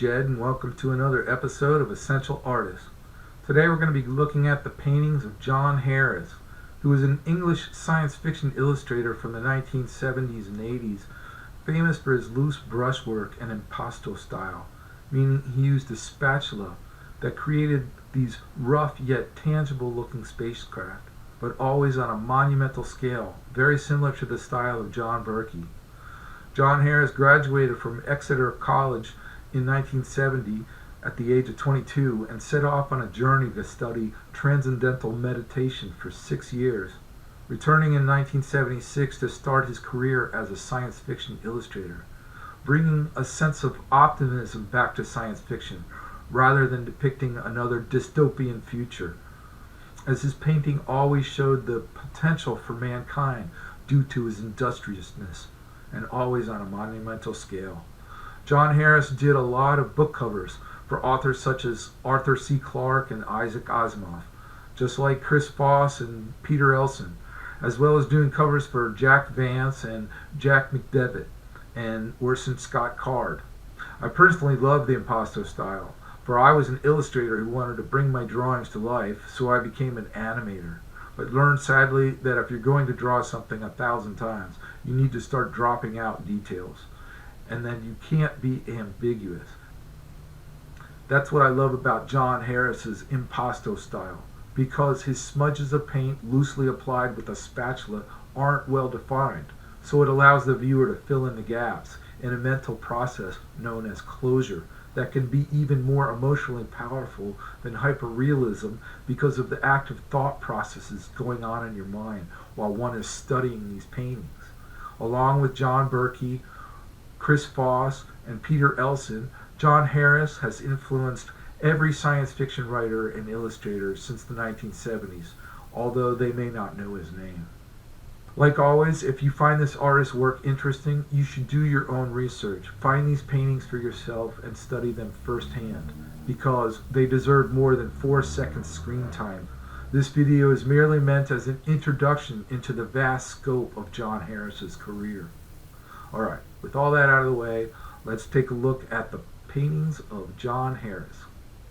Jed, and welcome to another episode of Essential Artists. Today we're going to be looking at the paintings of John Harris, who was an English science fiction illustrator from the 1970s and 80s, famous for his loose brushwork and impasto style, meaning he used a spatula that created these rough yet tangible looking spacecraft, but always on a monumental scale, very similar to the style of John Berkey. John Harris graduated from Exeter College in 1970 at the age of 22 and set off on a journey to study transcendental meditation for 6 years, returning in 1976 to start his career as a science fiction illustrator, bringing a sense of optimism back to science fiction rather than depicting another dystopian future, as his painting always showed the potential for mankind due to his industriousness, and always on a monumental scale. John Harris did a lot of book covers for authors such as Arthur C. Clarke and Isaac Asimov, just like Chris Foss and Peter Elson, as well as doing covers for Jack Vance and Jack McDevitt and Orson Scott Card. I personally love the Impasto style, for I was an illustrator who wanted to bring my drawings to life, so I became an animator. But learned sadly that if you're going to draw something 1,000 times, you need to start dropping out details, and then you can't be ambiguous. That's what I love about John Harris's impasto style, because his smudges of paint loosely applied with a spatula aren't well defined, so it allows the viewer to fill in the gaps in a mental process known as closure that can be even more emotionally powerful than hyperrealism because of the active thought processes going on in your mind while one is studying these paintings. Along with John Berkey, Chris Foss, and Peter Elson, John Harris has influenced every science fiction writer and illustrator since the 1970s, although they may not know his name. Like always, if you find this artist's work interesting, you should do your own research. Find these paintings for yourself and study them firsthand, because they deserve more than 4 seconds screen time. This video is merely meant as an introduction into the vast scope of John Harris's career. Alright, with all that out of the way, let's take a look at the paintings of John Harris.